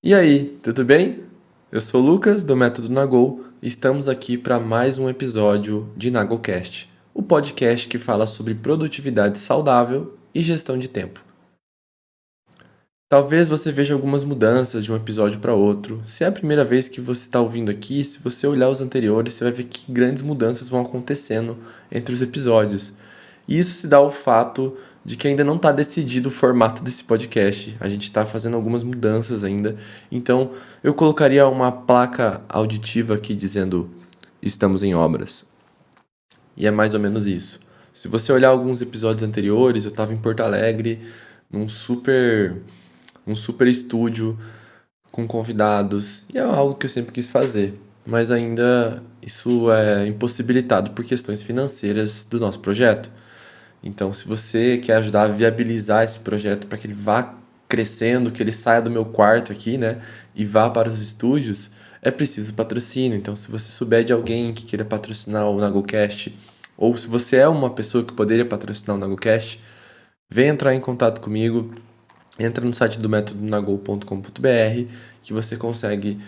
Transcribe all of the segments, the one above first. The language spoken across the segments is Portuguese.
E aí, tudo bem? Eu sou o Lucas, do Método Nagol, e estamos aqui para mais um episódio de NagolCast, o podcast que fala sobre produtividade saudável e gestão de tempo. Talvez você veja algumas mudanças de um episódio para outro. Se é a primeira vez que você está ouvindo aqui, se você olhar os anteriores, você vai ver que grandes mudanças vão acontecendo entre os episódios. E isso se dá ao fato de que ainda não está decidido o formato desse podcast. A gente está fazendo algumas mudanças ainda. Então, eu colocaria uma placa auditiva aqui dizendo: estamos em obras. E é mais ou menos isso. Se você olhar alguns episódios anteriores, eu estava em Porto Alegre, num super estúdio com convidados, e é algo que eu sempre quis fazer, mas ainda isso é impossibilitado por questões financeiras do nosso projeto. Então, se você quer ajudar a viabilizar esse projeto para que ele vá crescendo, que ele saia do meu quarto aqui, né, e vá para os estúdios, é preciso patrocínio. Então, se você souber de alguém que queira patrocinar o NagoCast, ou se você é uma pessoa que poderia patrocinar o NagoCast, vem entrar em contato comigo. Entra no site do métodonagol.com.br que você consegue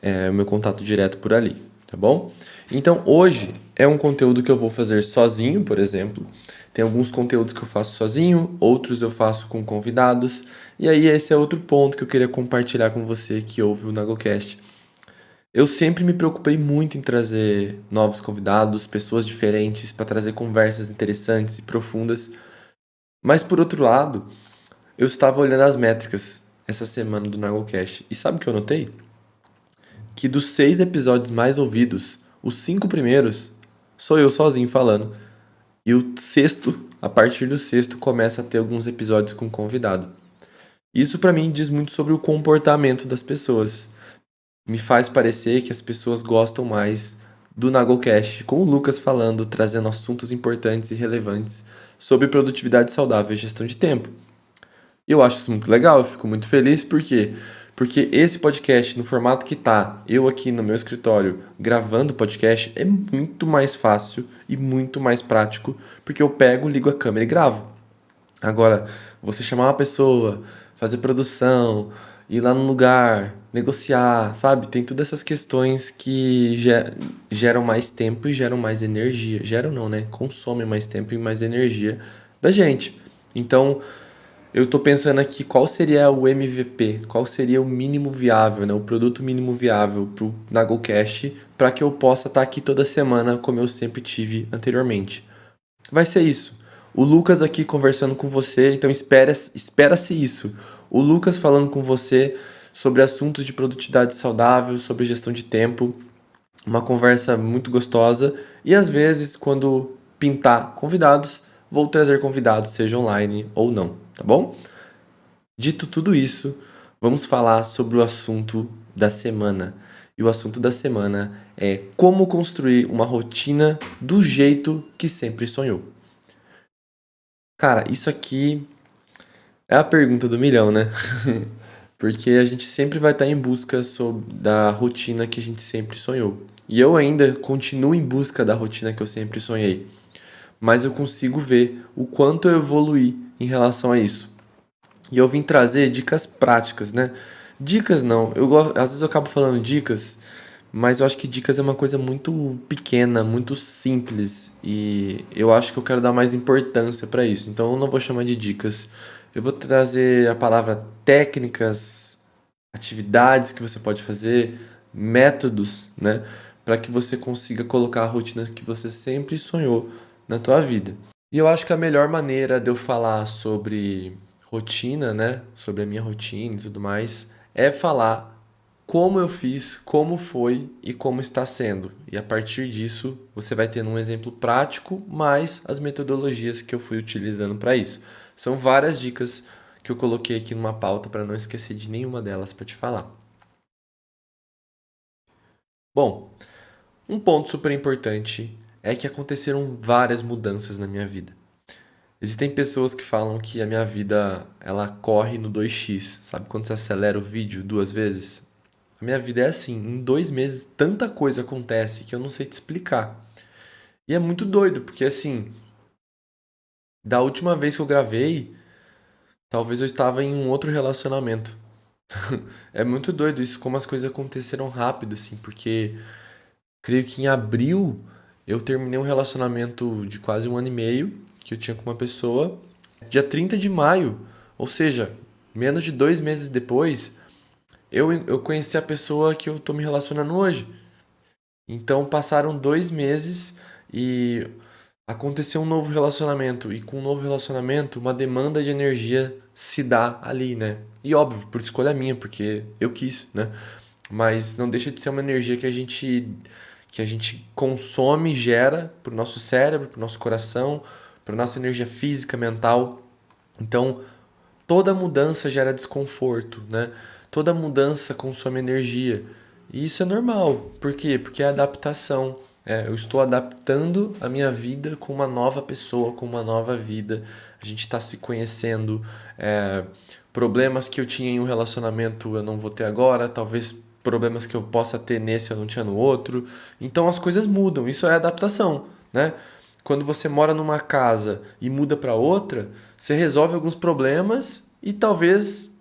o meu contato direto por ali, tá bom? Então hoje é um conteúdo que eu vou fazer sozinho, por exemplo. Tem alguns conteúdos que eu faço sozinho, outros eu faço com convidados. E aí esse é outro ponto que eu queria compartilhar com você que ouve o NagoCast. Eu sempre me preocupei muito em trazer novos convidados, pessoas diferentes, para trazer conversas interessantes e profundas. Mas por outro lado, eu estava olhando as métricas essa semana do NagoCast. E sabe o que eu notei? Que dos 6 episódios mais ouvidos, os 5 primeiros sou eu sozinho falando. E o sexto, a partir do sexto, começa a ter alguns episódios com convidado. Isso pra mim diz muito sobre o comportamento das pessoas. Me faz parecer que as pessoas gostam mais do NagoCast, com o Lucas falando, trazendo assuntos importantes e relevantes sobre produtividade saudável e gestão de tempo. E eu acho isso muito legal, eu fico muito feliz, por quê? Porque esse podcast, no formato que tá, eu aqui no meu escritório gravando o podcast, é muito mais fácil e muito mais prático, porque eu pego, ligo a câmera e gravo. Agora, você chamar uma pessoa, fazer produção, ir lá no lugar, negociar, sabe? Tem todas essas questões que geram mais tempo e geram mais energia. Geram não, né? Consomem mais tempo e mais energia da gente. Então, eu tô pensando aqui qual seria o MVP, qual seria o mínimo viável, né? O produto mínimo viável pro NagoCast para que eu possa estar aqui toda semana como eu sempre tive anteriormente. Vai ser isso. O Lucas aqui conversando com você, então espera-se isso. O Lucas falando com você sobre assuntos de produtividade saudável, sobre gestão de tempo, uma conversa muito gostosa e às vezes quando pintar convidados, vou trazer convidados, seja online ou não, tá bom? Dito tudo isso, vamos falar sobre o assunto da semana. E o assunto da semana é como construir uma rotina do jeito que sempre sonhou. Cara, isso aqui é a pergunta do milhão, né? Porque a gente sempre vai estar em busca da rotina que a gente sempre sonhou. E eu ainda continuo em busca da rotina que eu sempre sonhei. Mas eu consigo ver o quanto eu evoluí em relação a isso. E eu vim trazer dicas práticas, né? Dicas não, às vezes eu acabo falando dicas, mas eu acho que dicas é uma coisa muito pequena, muito simples, e eu acho que eu quero dar mais importância para isso. Então eu não vou chamar de dicas. Eu vou trazer a palavra técnicas, atividades que você pode fazer, métodos, né, para que você consiga colocar a rotina que você sempre sonhou na tua vida. E eu acho que a melhor maneira de eu falar sobre rotina, né, sobre a minha rotina e tudo mais, é falar como eu fiz, como foi e como está sendo. E a partir disso, você vai tendo um exemplo prático, mais as metodologias que eu fui utilizando para isso. São várias dicas que eu coloquei aqui numa pauta para não esquecer de nenhuma delas para te falar. Bom, um ponto super importante é que aconteceram várias mudanças na minha vida. Existem pessoas que falam que a minha vida ela corre no 2x, sabe quando você acelera o vídeo duas vezes? A minha vida é assim, em 2 meses tanta coisa acontece que eu não sei te explicar. E é muito doido, porque assim, da última vez que eu gravei, talvez eu estava em um outro relacionamento. É muito doido isso, como as coisas aconteceram rápido, assim, porque creio que em abril eu terminei um relacionamento de quase 1 ano e meio que eu tinha com uma pessoa. Dia 30 de maio, ou seja, menos de 2 meses depois, eu conheci a pessoa que eu tô me relacionando hoje. Então passaram 2 meses e aconteceu um novo relacionamento. E com um novo relacionamento, uma demanda de energia se dá ali, né? E óbvio, por escolha minha, porque eu quis, né? Mas não deixa de ser uma energia que a gente consome e gera pro nosso cérebro, pro nosso coração, pra nossa energia física, mental. Então, toda mudança gera desconforto, né? Toda mudança consome energia. E isso é normal. Por quê? Porque é adaptação. Eu estou adaptando a minha vida com uma nova pessoa, com uma nova vida. A gente está se conhecendo. É, problemas que eu tinha em um relacionamento eu não vou ter agora. Talvez problemas que eu possa ter nesse eu não tinha no outro. Então as coisas mudam. Isso é adaptação, né? Quando você mora numa casa e muda para outra, você resolve alguns problemas e talvez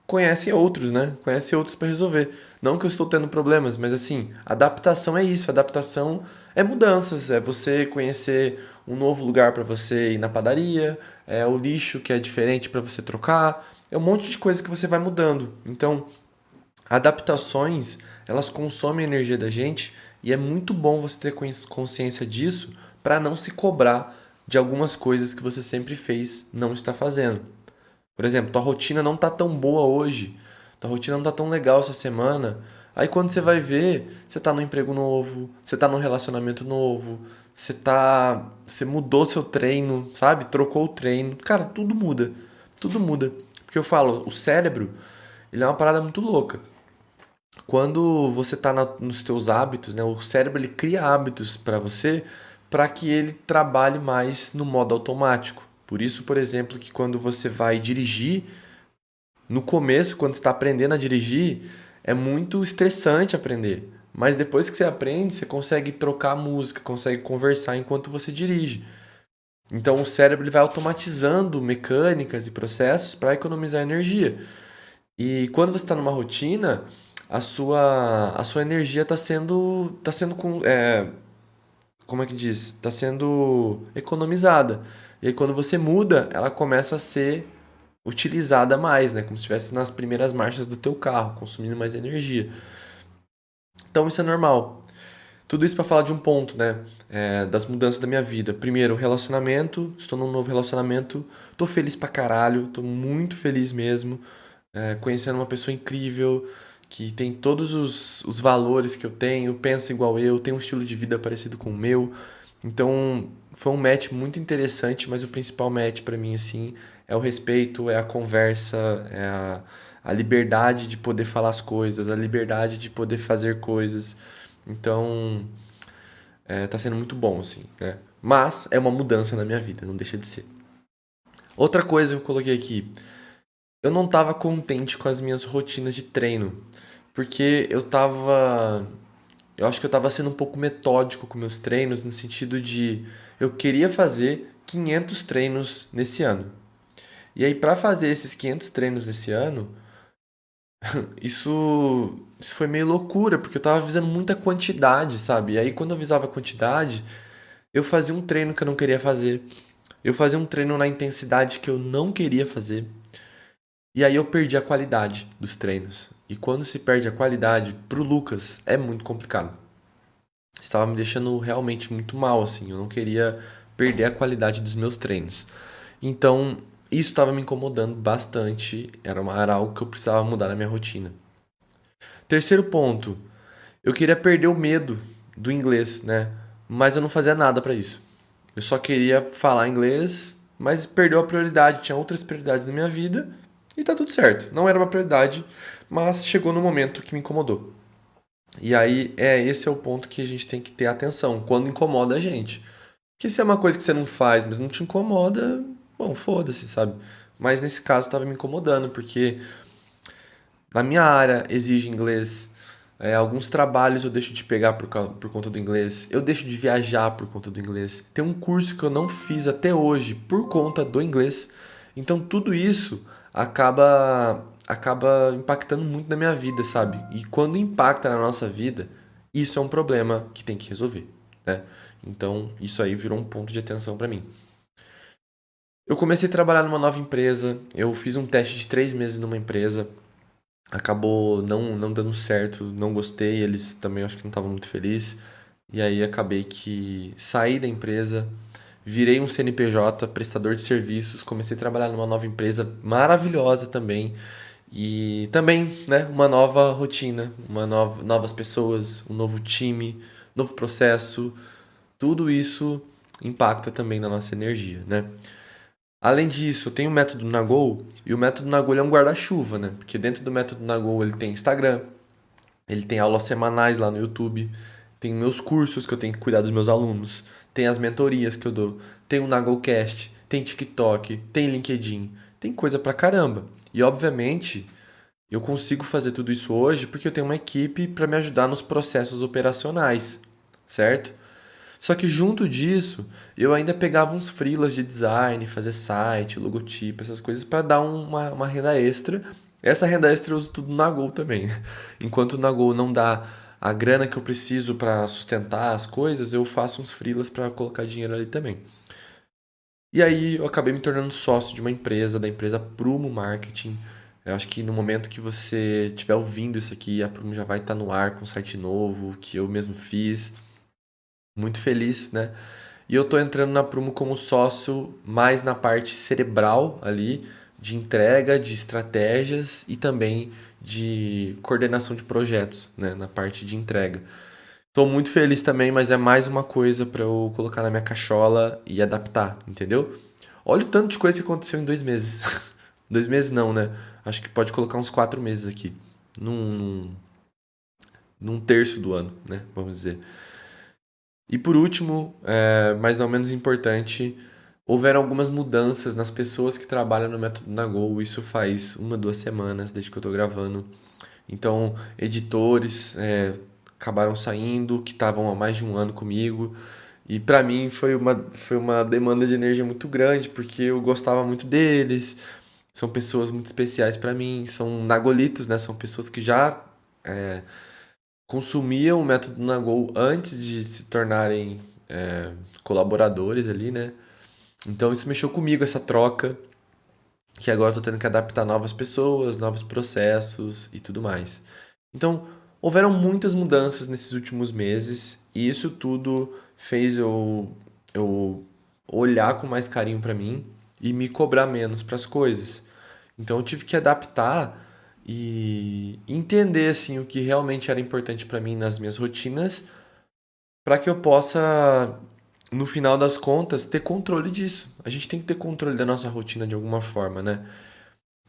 conhece outros, né? Conhece outros para resolver. Não que eu estou tendo problemas, mas assim, adaptação é isso. Adaptação é mudanças, é você conhecer um novo lugar para você ir na padaria, é o lixo que é diferente para você trocar, é um monte de coisa que você vai mudando. Então, adaptações, elas consomem a energia da gente e é muito bom você ter consciência disso para não se cobrar de algumas coisas que você sempre fez, não está fazendo. Por exemplo, tua rotina não tá tão boa hoje, tua rotina não tá tão legal essa semana. Aí quando você vai ver, você tá num emprego novo, você tá num relacionamento novo, você mudou seu treino, sabe? Trocou o treino. Cara, tudo muda. Tudo muda. Porque eu falo, o cérebro, ele é uma parada muito louca. Quando você está nos teus hábitos, né, o cérebro ele cria hábitos para você para que ele trabalhe mais no modo automático. Por isso, por exemplo, que quando você vai dirigir, no começo, quando você está aprendendo a dirigir, é muito estressante aprender. Mas depois que você aprende, você consegue trocar música, consegue conversar enquanto você dirige. Então o cérebro ele vai automatizando mecânicas e processos para economizar energia. E quando você está numa rotina, a sua energia está sendo como é que diz? Está sendo economizada. E aí quando você muda, ela começa a ser utilizada mais, né? Como se estivesse nas primeiras marchas do teu carro, consumindo mais energia. Então isso é normal. Tudo isso para falar de um ponto, né? Das mudanças da minha vida. Primeiro, relacionamento. Estou num novo relacionamento. Tô feliz pra caralho. Tô muito feliz mesmo. Conhecendo uma pessoa incrível, que tem todos os valores que eu tenho, pensa igual eu, tem um estilo de vida parecido com o meu. Então, foi um match muito interessante, mas o principal match pra mim, assim, é o respeito, é a conversa, a liberdade de poder falar as coisas, a liberdade de poder fazer coisas. Então, tá sendo muito bom, assim, né? Mas é uma mudança na minha vida, não deixa de ser. Outra coisa que eu coloquei aqui, eu não estava contente com as minhas rotinas de treino, porque eu acho que eu estava sendo um pouco metódico com meus treinos no sentido de eu queria fazer 500 treinos nesse ano. E aí para fazer esses 500 treinos nesse ano, isso foi meio loucura, porque eu tava visando muita quantidade, sabe? E aí quando eu visava a quantidade, eu fazia um treino que eu não queria fazer. Eu fazia um treino na intensidade que eu não queria fazer. E aí eu perdi a qualidade dos treinos. E quando se perde a qualidade, pro Lucas é muito complicado. Estava me deixando realmente muito mal, assim. Eu não queria perder a qualidade dos meus treinos. Então, isso estava me incomodando bastante. Era algo que eu precisava mudar na minha rotina. Terceiro ponto, eu queria perder o medo do inglês, né? Mas eu não fazia nada para isso. Eu só queria falar inglês, mas perdeu a prioridade. Tinha outras prioridades na minha vida e tá tudo certo. Não era uma prioridade, mas chegou no momento que me incomodou. E aí, esse é o ponto que a gente tem que ter atenção, quando incomoda a gente. Porque se é uma coisa que você não faz, mas não te incomoda, bom, foda-se, sabe? Mas nesse caso estava me incomodando, porque na minha área exige inglês. Alguns trabalhos eu deixo de pegar por conta do inglês. Eu deixo de viajar por conta do inglês. Tem um curso que eu não fiz até hoje por conta do inglês. Então tudo isso acaba impactando muito na minha vida, sabe? E quando impacta na nossa vida, isso é um problema que tem que resolver, né? Então, isso aí virou um ponto de atenção para mim. Eu comecei a trabalhar numa nova empresa, eu fiz um teste de 3 meses numa empresa, acabou não dando certo, não gostei, eles também acho que não estavam muito felizes, e aí acabei que saí da empresa, virei um CNPJ, prestador de serviços, comecei a trabalhar numa nova empresa maravilhosa também, e também, né, uma nova rotina, novas pessoas, um novo time, novo processo, tudo isso impacta também na nossa energia, né? Além disso, eu tenho o método Nagol, e o método Nagol é um guarda-chuva, né? Porque dentro do método Nagol ele tem Instagram, ele tem aulas semanais lá no YouTube, tem meus cursos que eu tenho que cuidar dos meus alunos, tem as mentorias que eu dou, tem o Nagolcast, tem TikTok, tem LinkedIn, tem coisa pra caramba. E obviamente, eu consigo fazer tudo isso hoje porque eu tenho uma equipe para me ajudar nos processos operacionais, certo? Só que junto disso, eu ainda pegava uns freelas de design, fazer site, logotipo, essas coisas para dar uma renda extra. Essa renda extra eu uso tudo na Gol também. Enquanto na Gol não dá a grana que eu preciso para sustentar as coisas, eu faço uns freelas para colocar dinheiro ali também. E aí eu acabei me tornando sócio de uma empresa, da empresa Prumo Marketing. Eu acho que no momento que você estiver ouvindo isso aqui, a Prumo já vai estar no ar com um site novo, que eu mesmo fiz. Muito feliz, né? E eu tô entrando na Prumo como sócio mais na parte cerebral ali, de entrega, de estratégias e também de coordenação de projetos, né? Na parte de entrega. Tô muito feliz também, mas é mais uma coisa para eu colocar na minha cachola e adaptar, entendeu? Olha o tanto de coisa que aconteceu em 2 meses. 2 meses não, né? Acho que pode colocar uns 4 meses aqui. Num, num terço do ano, né? Vamos dizer. E por último, mas não menos importante, houveram algumas mudanças nas pessoas que trabalham no método Nagol. Isso faz 1, 2 semanas desde que eu estou gravando. Então, editores acabaram saindo, que estavam há mais de um ano comigo. E para mim foi uma demanda de energia muito grande, porque eu gostava muito deles. São pessoas muito especiais para mim, são nagolitos, né? São pessoas que já consumiam o método Nagol antes de se tornarem colaboradores ali, né? Então isso mexeu comigo, essa troca, que agora eu tô tendo que adaptar novas pessoas, novos processos e tudo mais. Então, houveram muitas mudanças nesses últimos meses e isso tudo fez eu olhar com mais carinho para mim e me cobrar menos para as coisas. Então eu tive que adaptar e entender assim o que realmente era importante para mim nas minhas rotinas, para que eu possa no final das contas ter controle disso. A gente tem que ter controle da nossa rotina de alguma forma, né?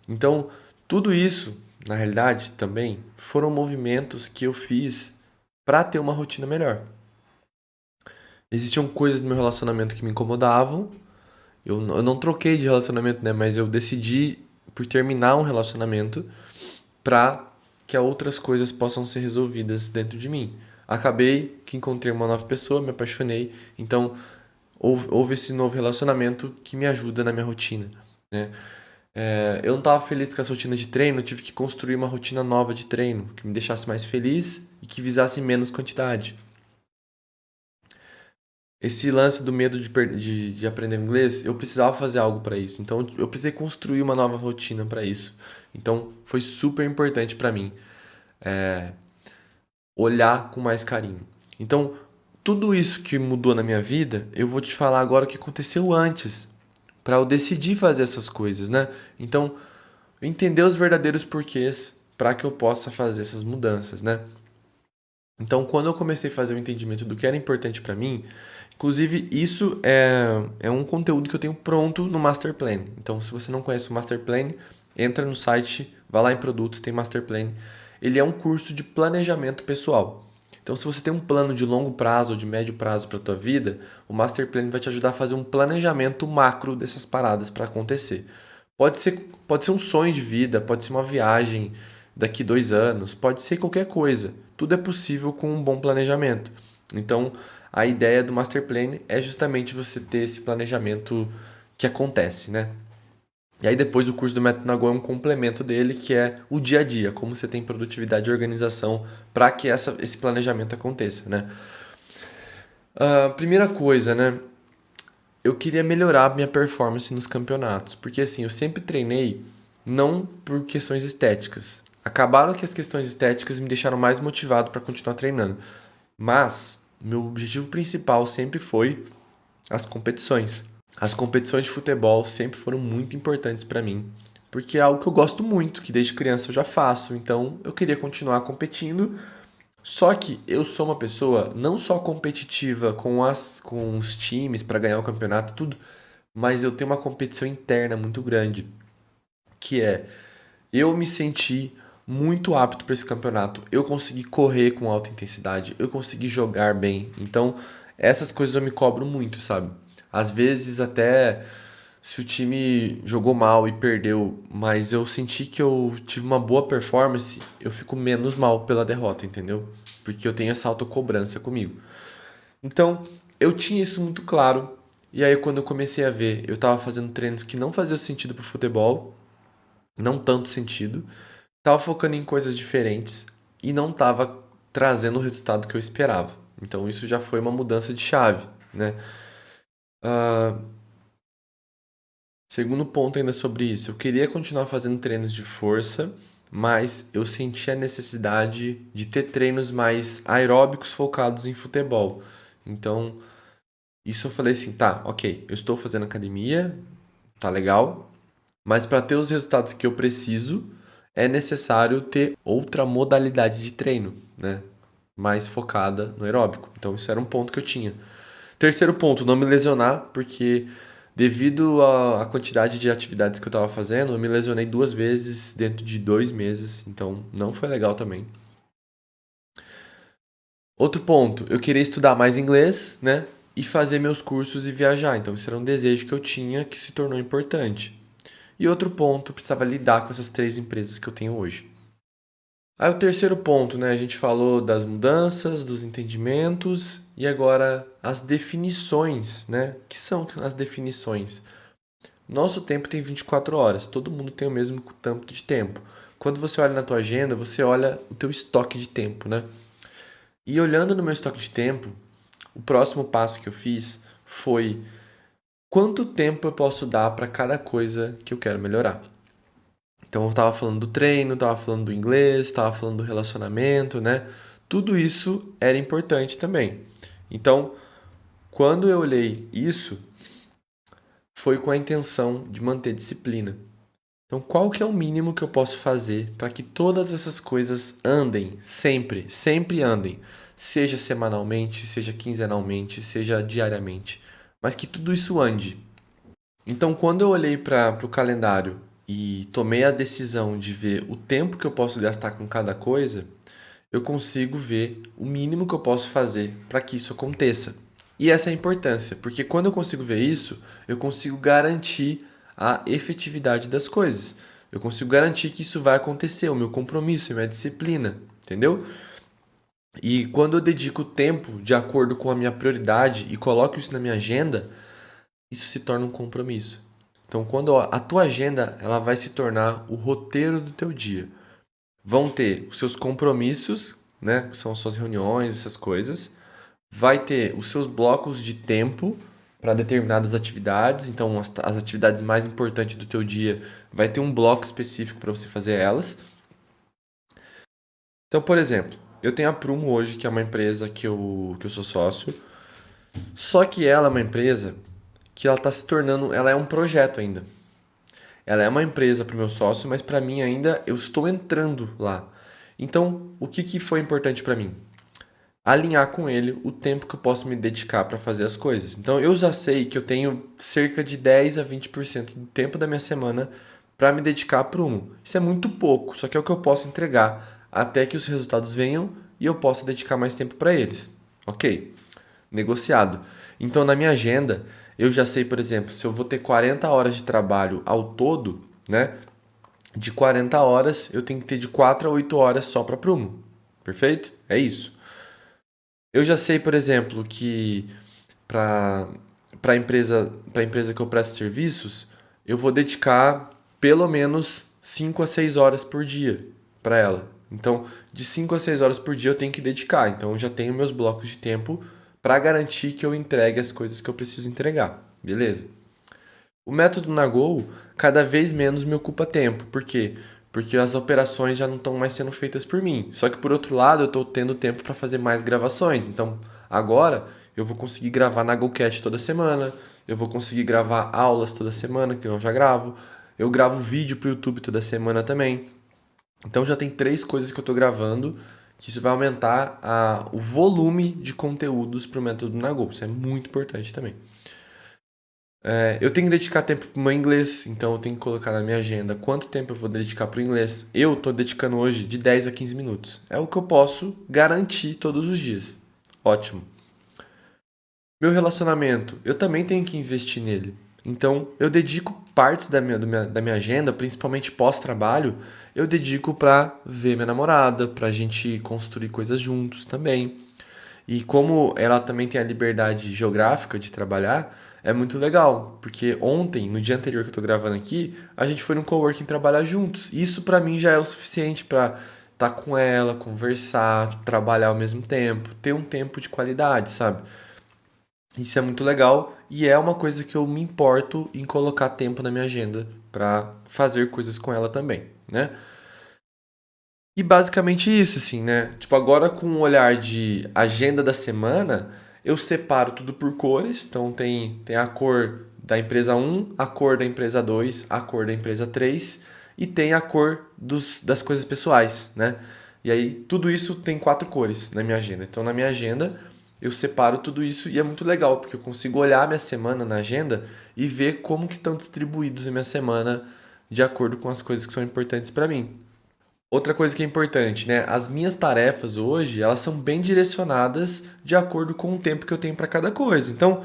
Então, tudo isso, na realidade, também foram movimentos que eu fiz para ter uma rotina melhor. Existiam coisas no meu relacionamento que me incomodavam. Eu não troquei de relacionamento, né? Mas eu decidi por terminar um relacionamento para que outras coisas possam ser resolvidas dentro de mim. Acabei que encontrei uma nova pessoa, me apaixonei, então houve esse novo relacionamento que me ajuda na minha rotina, né? Eu não estava feliz com essa rotina de treino, eu tive que construir uma rotina nova de treino, que me deixasse mais feliz e que visasse menos quantidade. Esse lance do medo de aprender inglês, eu precisava fazer algo para isso. Então, eu precisei construir uma nova rotina para isso. Então, foi super importante para mim olhar com mais carinho. Então, tudo isso que mudou na minha vida, eu vou te falar agora o que aconteceu antes, para eu decidir fazer essas coisas, né? Então, entender os verdadeiros porquês para que eu possa fazer essas mudanças, né? Então, quando eu comecei a fazer o entendimento do que era importante para mim, inclusive isso é um conteúdo que eu tenho pronto no Master Plan. Então, se você não conhece o Master Plan, entra no site, vai lá em produtos, tem Master Plan. Ele é um curso de planejamento pessoal. Então, se você tem um plano de longo prazo ou de médio prazo para a tua vida, o Master Plan vai te ajudar a fazer um planejamento macro dessas paradas para acontecer. Pode ser um sonho de vida, pode ser uma viagem daqui 2 anos, pode ser qualquer coisa. Tudo é possível com um bom planejamento. Então, a ideia do Master Plan é justamente você ter esse planejamento que acontece, né? E aí depois o curso do Método Nagô é um complemento dele, que é o dia a dia, como você tem produtividade e organização para que esse planejamento aconteça, né? Primeira coisa, né? Eu queria melhorar minha performance nos campeonatos, porque assim, eu sempre treinei não por questões estéticas. Acabaram que as questões estéticas me deixaram mais motivado para continuar treinando. Mas meu objetivo principal sempre foi as competições. As competições de futebol sempre foram muito importantes para mim, porque é algo que eu gosto muito, que desde criança eu já faço, então eu queria continuar competindo. Só que eu sou uma pessoa não só competitiva com os times para ganhar o campeonato, tudo, mas eu tenho uma competição interna muito grande, que é eu me senti muito apto para esse campeonato. Eu consegui correr com alta intensidade, eu consegui jogar bem. Então, essas coisas eu me cobro muito, sabe? Às vezes até se o time jogou mal e perdeu, mas eu senti que eu tive uma boa performance, eu fico menos mal pela derrota, entendeu? Porque eu tenho essa autocobrança comigo. Então, eu tinha isso muito claro. E aí, quando eu comecei a ver, eu tava fazendo treinos que não faziam sentido pro futebol, não tanto sentido. Tava focando em coisas diferentes e não tava trazendo o resultado que eu esperava. Então, isso já foi uma mudança de chave, né? Segundo ponto ainda sobre isso, eu queria continuar fazendo treinos de força, mas eu senti a necessidade de ter treinos mais aeróbicos focados em futebol. Então, isso eu falei assim, tá, ok, eu estou fazendo academia, tá legal, mas para ter os resultados que eu preciso, é necessário ter outra modalidade de treino, né? Mais focada no aeróbico. Então, isso era um ponto que eu tinha. Terceiro ponto, não me lesionar, porque devido à quantidade de atividades que eu estava fazendo, eu me lesionei 2 vezes dentro de 2 meses, então não foi legal também. Outro ponto, eu queria estudar mais inglês, né? E fazer meus cursos e viajar. Então, isso era um desejo que eu tinha que se tornou importante. E outro ponto, eu precisava lidar com essas 3 empresas que eu tenho hoje. Aí o terceiro ponto, né? A gente falou das mudanças, dos entendimentos e agora as definições, né? Que são as definições? Nosso tempo tem 24 horas, todo mundo tem o mesmo tanto de tempo. Quando você olha na tua agenda, você olha o teu estoque de tempo, né? E olhando no meu estoque de tempo, o próximo passo que eu fiz foi quanto tempo eu posso dar para cada coisa que eu quero melhorar. Então eu estava falando do treino, estava falando do inglês, estava falando do relacionamento, né? Tudo isso era importante também. Então, quando eu olhei isso, foi com a intenção de manter disciplina. Então, qual que é o mínimo que eu posso fazer para que todas essas coisas andem sempre, sempre andem, seja semanalmente, seja quinzenalmente, seja diariamente, mas que tudo isso ande. Então, quando eu olhei para o calendário e tomei a decisão de ver o tempo que eu posso gastar com cada coisa, eu consigo ver o mínimo que eu posso fazer para que isso aconteça. E essa é a importância, porque quando eu consigo ver isso, eu consigo garantir a efetividade das coisas. Eu consigo garantir que isso vai acontecer, o meu compromisso, a minha disciplina, entendeu? E quando eu dedico tempo de acordo com a minha prioridade e coloco isso na minha agenda, isso se torna um compromisso. Então, quando a tua agenda, ela vai se tornar o roteiro do teu dia. Vão ter os seus compromissos, né, que são as suas reuniões, essas coisas. Vai ter os seus blocos de tempo para determinadas atividades. Então, as atividades mais importantes do teu dia, vai ter um bloco específico para você fazer elas. Então, por exemplo, eu tenho a Prumo hoje, que é uma empresa que eu sou sócio. Só que ela é uma empresa que ela está se tornando, ela é um projeto ainda. Ela é uma empresa para o meu sócio, mas para mim ainda eu estou entrando lá. Então, o que foi importante para mim? Alinhar com ele o tempo que eu posso me dedicar para fazer as coisas. Então, eu já sei que eu tenho cerca de 10 a 20% do tempo da minha semana para me dedicar a Prumo. Isso é muito pouco, só que é o que eu posso entregar até que os resultados venham e eu possa dedicar mais tempo para eles. Ok? Negociado. Então, na minha agenda, eu já sei, por exemplo, se eu vou ter 40 horas de trabalho ao todo, né? De 40 horas, eu tenho que ter de 4 a 8 horas só para Prumo. Perfeito? É isso. Eu já sei, por exemplo, que para para a empresa que eu presto serviços, eu vou dedicar pelo menos 5 a 6 horas por dia para ela. Então, de 5 a 6 horas por dia eu tenho que dedicar. Então, eu já tenho meus blocos de tempo para garantir que eu entregue as coisas que eu preciso entregar. Beleza? O método Nagol cada vez menos me ocupa tempo. Por quê? Porque as operações já não estão mais sendo feitas por mim. Só que por outro lado, eu estou tendo tempo para fazer mais gravações. Então, agora eu vou conseguir gravar Nagolcast toda semana, eu vou conseguir gravar aulas toda semana, que eu já gravo. Eu gravo vídeo para o YouTube toda semana também. Então já tem 3 coisas que eu estou gravando, que isso vai aumentar o volume de conteúdos para o método Nagol. Isso é muito importante também. Eu tenho que dedicar tempo para o meu inglês, então eu tenho que colocar na minha agenda quanto tempo eu vou dedicar para o inglês. Eu estou dedicando hoje de 10 a 15 minutos. É o que eu posso garantir todos os dias. Ótimo. Meu relacionamento, eu também tenho que investir nele. Então, eu dedico partes da minha agenda, principalmente pós-trabalho, eu dedico para ver minha namorada, para a gente construir coisas juntos também. E como ela também tem a liberdade geográfica de trabalhar, é muito legal, porque ontem, no dia anterior que eu tô gravando aqui, a gente foi no coworking trabalhar juntos. Isso pra mim já é o suficiente pra estar com ela, conversar, trabalhar ao mesmo tempo, ter um tempo de qualidade, sabe? Isso é muito legal e é uma coisa que eu me importo em colocar tempo na minha agenda pra fazer coisas com ela também, né? E basicamente isso, assim, né? Tipo, agora com o olhar de agenda da semana, eu separo tudo por cores. Então tem a cor da empresa um, a cor da empresa 2, a cor da empresa 3 e tem a cor das coisas pessoais, né? E aí tudo isso tem 4 cores na minha agenda. Então na minha agenda eu separo tudo isso e é muito legal, porque eu consigo olhar minha semana na agenda e ver como que estão distribuídos a minha semana de acordo com as coisas que são importantes para mim. Outra coisa que é importante, né? As minhas tarefas hoje, elas são bem direcionadas de acordo com o tempo que eu tenho para cada coisa. Então,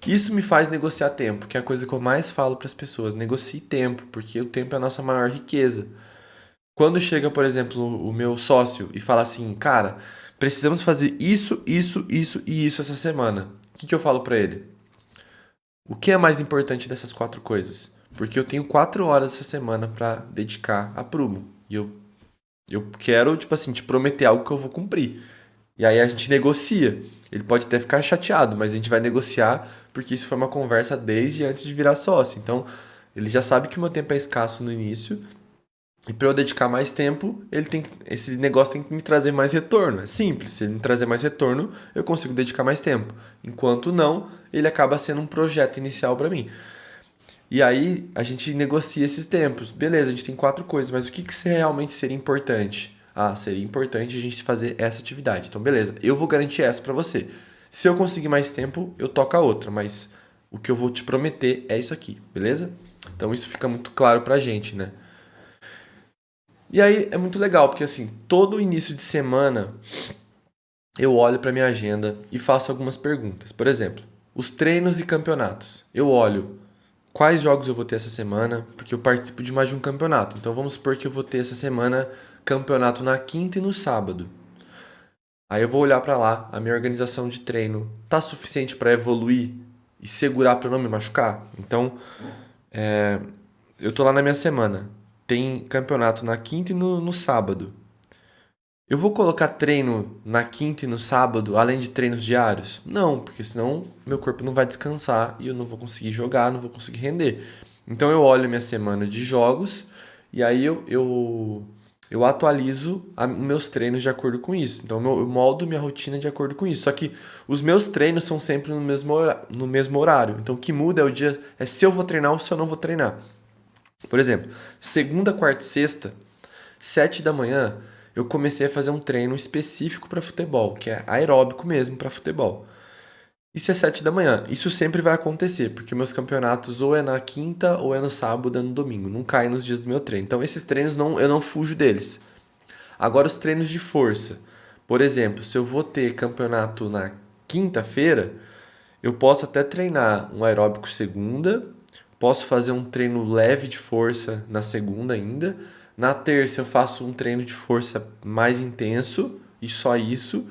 isso me faz negociar tempo, que é a coisa que eu mais falo para as pessoas. Negocie tempo, porque o tempo é a nossa maior riqueza. Quando chega, por exemplo, o meu sócio e fala assim, cara, precisamos fazer isso, isso, isso e isso essa semana. O que eu falo para ele? O que é mais importante dessas 4 coisas? Porque eu tenho 4 horas essa semana para dedicar a Prumo. E eu quero, tipo assim, te prometer algo que eu vou cumprir. E aí a gente negocia. Ele pode até ficar chateado, mas a gente vai negociar porque isso foi uma conversa desde antes de virar sócio. Então, ele já sabe que o meu tempo é escasso no início. E para eu dedicar mais tempo, esse negócio tem que me trazer mais retorno. É simples. Se ele me trazer mais retorno, eu consigo dedicar mais tempo. Enquanto não, ele acaba sendo um projeto inicial para mim. E aí a gente negocia esses tempos. Beleza, a gente tem 4 coisas, mas o que realmente seria importante? Ah, seria importante a gente fazer essa atividade. Então, beleza, eu vou garantir essa para você. Se eu conseguir mais tempo, eu toco a outra, mas o que eu vou te prometer é isso aqui, beleza? Então isso fica muito claro pra gente, né? E aí é muito legal, porque assim, todo início de semana eu olho pra minha agenda e faço algumas perguntas. Por exemplo, os treinos e campeonatos. Eu olho quais jogos eu vou ter essa semana, porque eu participo de mais de um campeonato. Então vamos supor que eu vou ter essa semana campeonato na quinta e no sábado. Aí eu vou olhar pra lá, a minha organização de treino tá suficiente pra evoluir e segurar pra não me machucar? Então, eu tô lá na minha semana. Tem campeonato na quinta e no sábado. Eu vou colocar treino na quinta e no sábado, além de treinos diários? Não, porque senão meu corpo não vai descansar e eu não vou conseguir jogar, não vou conseguir render. Então eu olho minha semana de jogos e aí eu atualizo meus treinos de acordo com isso. Então eu moldo minha rotina de acordo com isso. Só que os meus treinos são sempre no mesmo horário. Então o que muda é o dia, é se eu vou treinar ou se eu não vou treinar. Por exemplo, segunda, quarta e sexta, 7 da manhã, eu comecei a fazer um treino específico para futebol, que é aeróbico mesmo para futebol. Isso é 7 da manhã. Isso sempre vai acontecer, porque meus campeonatos ou é na quinta ou é no sábado, ou é no domingo. Não cai nos dias do meu treino. Então esses treinos eu não fujo deles. Agora os treinos de força. Por exemplo, se eu vou ter campeonato na quinta-feira, eu posso até treinar um aeróbico segunda, posso fazer um treino leve de força na segunda ainda. Na terça eu faço um treino de força mais intenso e só isso.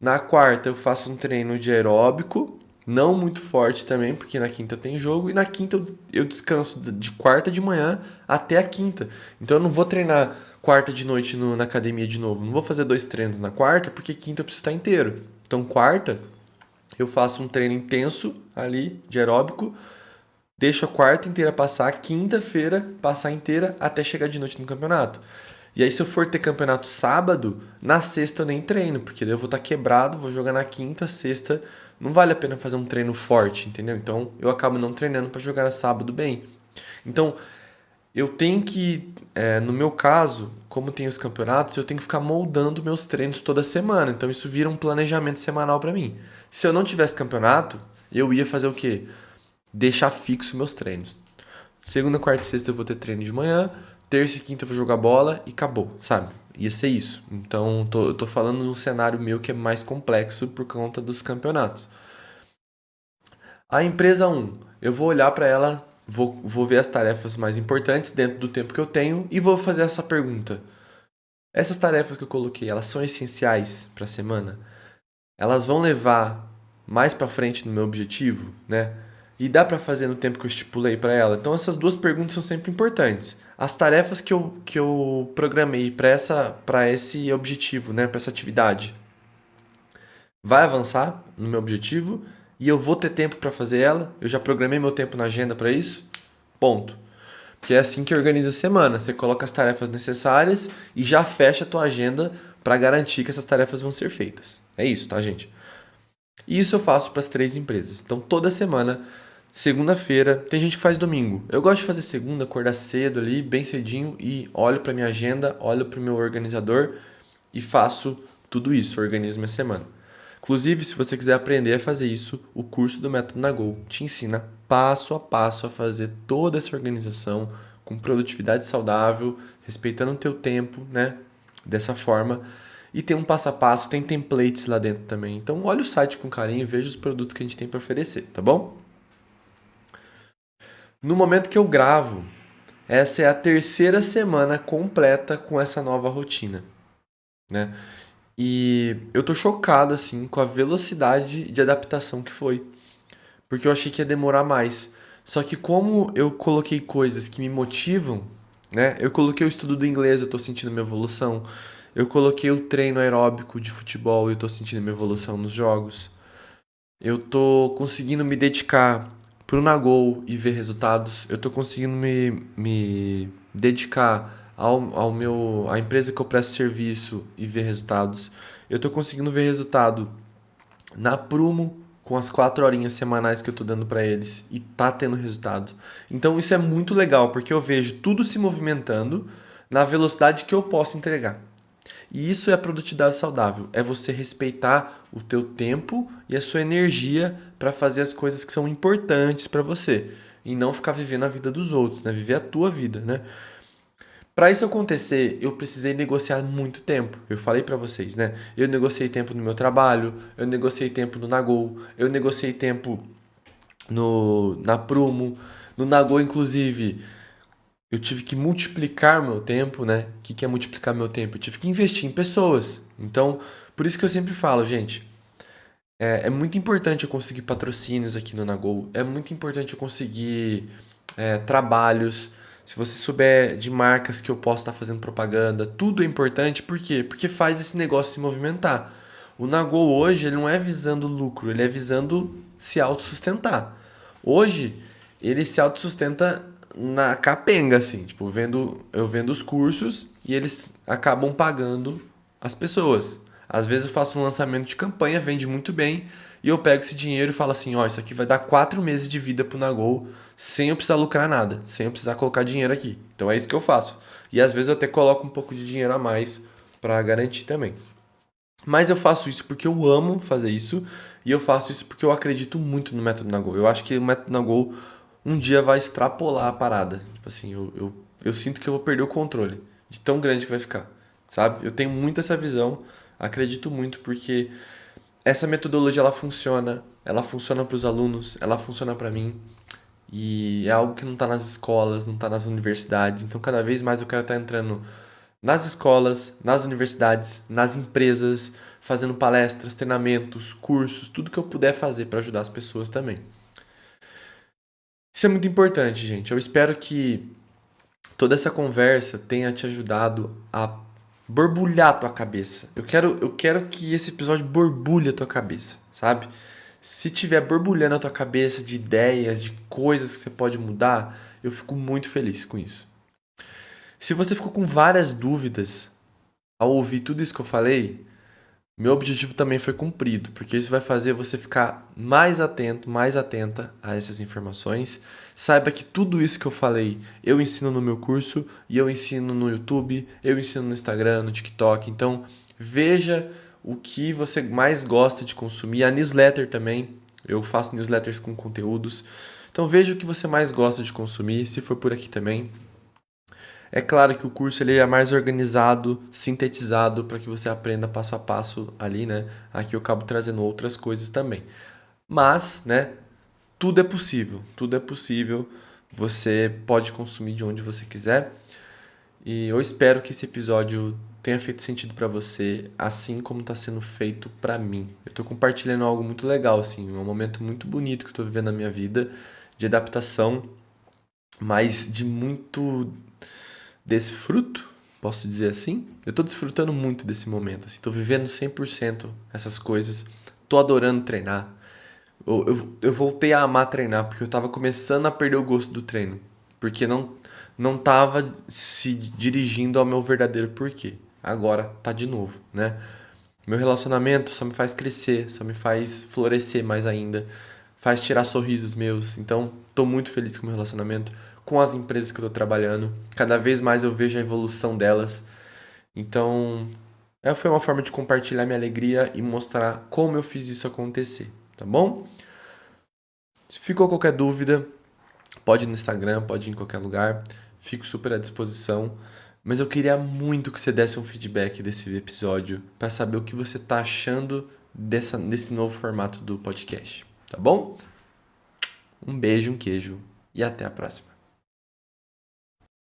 Na quarta eu faço um treino de aeróbico Não muito forte também, porque na quinta tem jogo, e na quinta eu descanso de quarta de manhã até a quinta. Então eu não vou treinar quarta de noite na academia de novo. Não vou fazer 2 treinos na quarta, porque quinta eu preciso estar inteiro. Então quarta eu faço um treino intenso ali de aeróbico, deixo a quarta inteira passar, a quinta-feira passar inteira até chegar de noite no campeonato. E aí, se eu for ter campeonato sábado, na sexta eu nem treino, porque daí eu vou estar quebrado, vou jogar na quinta, sexta. Não vale a pena fazer um treino forte, entendeu? Então eu acabo não treinando para jogar no sábado bem. Então eu tenho que, no meu caso, como tem os campeonatos, eu tenho que ficar moldando meus treinos toda semana. Então isso vira um planejamento semanal para mim. Se eu não tivesse campeonato, eu ia fazer o quê? Deixar fixo meus treinos. Segunda, quarta e sexta eu vou ter treino de manhã, terça e quinta eu vou jogar bola e acabou, sabe? Ia ser isso. Então eu tô falando de um cenário meu que é mais complexo por conta dos campeonatos. A empresa um, eu vou olhar para ela, vou ver as tarefas mais importantes dentro do tempo que eu tenho e vou fazer essa pergunta. Essas tarefas que eu coloquei, elas são essenciais para a semana? Elas vão levar mais para frente no meu objetivo, né? E dá para fazer no tempo que eu estipulei para ela? Então essas duas perguntas são sempre importantes. As tarefas que eu programei para esse objetivo, né, para essa atividade, vai avançar no meu objetivo e eu vou ter tempo para fazer ela? Eu já programei meu tempo na agenda para isso? Ponto. Que é assim que organiza a semana. Você coloca as tarefas necessárias e já fecha a tua agenda para garantir que essas tarefas vão ser feitas. É isso, tá, gente? E isso eu faço para as 3 empresas. Então, toda semana, segunda-feira, tem gente que faz domingo. Eu gosto de fazer segunda, acordar cedo ali, bem cedinho, e olho para minha agenda, olho para o meu organizador e faço tudo isso, organizo minha semana. Inclusive, se você quiser aprender a fazer isso, o curso do Método Nagol te ensina passo a passo a fazer toda essa organização com produtividade saudável, respeitando o teu tempo, né? Dessa forma. E tem um passo a passo, tem templates lá dentro também. Então, olha o site com carinho e veja os produtos que a gente tem para oferecer, tá bom? No momento que eu gravo, essa é a terceira semana completa com essa nova rotina, né? E eu tô chocado, assim, com a velocidade de adaptação que foi. Porque eu achei que ia demorar mais. Só que como eu coloquei coisas que me motivam, né? Eu coloquei o estudo do inglês, eu tô sentindo minha evolução. Eu coloquei o treino aeróbico de futebol, eu tô sentindo minha evolução nos jogos. Eu tô conseguindo me dedicar pro Nagol e ver resultados. Eu tô conseguindo me dedicar à empresa que eu presto serviço e ver resultados. Eu tô conseguindo ver resultado na Prumo com as 4 horinhas semanais que eu tô dando para eles e tá tendo resultado. Então isso é muito legal porque eu vejo tudo se movimentando na velocidade que eu posso entregar. E isso é produtividade saudável, é você respeitar o teu tempo e a sua energia para fazer as coisas que são importantes para você e não ficar vivendo a vida dos outros, né? Viver a tua vida, né? Para isso acontecer, eu precisei negociar muito tempo. Eu falei para vocês, né? Eu negociei tempo no meu trabalho, eu negociei tempo no Nagol, eu negociei tempo no na Prumo, no Nagol inclusive, eu tive que multiplicar meu tempo, né? O que é multiplicar meu tempo? Eu tive que investir em pessoas. Então, por isso que eu sempre falo, gente, é muito importante eu conseguir patrocínios aqui no Nagol, é muito importante eu conseguir trabalhos. Se você souber de marcas que eu posso estar fazendo propaganda, tudo é importante, por quê? Porque faz esse negócio se movimentar. O Nagol hoje, ele não é visando lucro, ele é visando se autossustentar. Hoje, ele se autossustenta na capenga, assim, tipo, eu vendo os cursos e eles acabam pagando as pessoas. Às vezes eu faço um lançamento de campanha, vende muito bem, e eu pego esse dinheiro e falo assim, ó, isso aqui vai dar 4 meses de vida pro Nagol, sem eu precisar lucrar nada, sem eu precisar colocar dinheiro aqui. Então é isso que eu faço. E às vezes eu até coloco um pouco de dinheiro a mais para garantir também. Mas eu faço isso porque eu amo fazer isso e eu faço isso porque eu acredito muito no método Nagol. Eu acho que o método Nagol um dia vai extrapolar a parada. Tipo assim, eu sinto que eu vou perder o controle de tão grande que vai ficar, sabe? Eu tenho muito essa visão, acredito muito porque essa metodologia ela funciona para os alunos, ela funciona para mim e é algo que não está nas escolas, não está nas universidades. Então cada vez mais eu quero estar entrando nas escolas, nas universidades, nas empresas, fazendo palestras, treinamentos, cursos, tudo que eu puder fazer para ajudar as pessoas também. Isso é muito importante, gente. Eu espero que toda essa conversa tenha te ajudado a borbulhar a tua cabeça. Eu quero que esse episódio borbulhe a tua cabeça, sabe? Se tiver borbulhando a tua cabeça de ideias, de coisas que você pode mudar, eu fico muito feliz com isso. Se você ficou com várias dúvidas ao ouvir tudo isso que eu falei, meu objetivo também foi cumprido, porque isso vai fazer você ficar mais atento, mais atenta a essas informações. Saiba que tudo isso que eu falei, eu ensino no meu curso e eu ensino no YouTube, eu ensino no Instagram, no TikTok. Então, veja o que você mais gosta de consumir. A newsletter também, eu faço newsletters com conteúdos. Então, veja o que você mais gosta de consumir, se for por aqui também. É claro que o curso ele é mais organizado, sintetizado para que você aprenda passo a passo ali, né? Aqui eu acabo trazendo outras coisas também. Mas, né, tudo é possível, tudo é possível. Você pode consumir de onde você quiser. E eu espero que esse episódio tenha feito sentido para você, assim como está sendo feito para mim. Eu estou compartilhando algo muito legal, assim, um momento muito bonito que eu estou vivendo na minha vida, de adaptação, mas de muito desfruto, posso dizer assim. Eu tô desfrutando muito desse momento, assim, tô vivendo 100% essas coisas, tô adorando treinar. Eu voltei a amar treinar, porque eu tava começando a perder o gosto do treino, porque não tava se dirigindo ao meu verdadeiro porquê. Agora tá de novo, né? Meu relacionamento só me faz crescer, só me faz florescer mais ainda, faz tirar sorrisos meus. Então, tô muito feliz com o meu relacionamento, com as empresas que eu tô trabalhando. Cada vez mais eu vejo a evolução delas. Então, foi uma forma de compartilhar minha alegria e mostrar como eu fiz isso acontecer, tá bom? Se ficou qualquer dúvida, pode ir no Instagram, pode ir em qualquer lugar. Fico super à disposição. Mas eu queria muito que você desse um feedback desse episódio para saber o que você tá achando desse novo formato do podcast, tá bom? Um beijo, um queijo e até a próxima.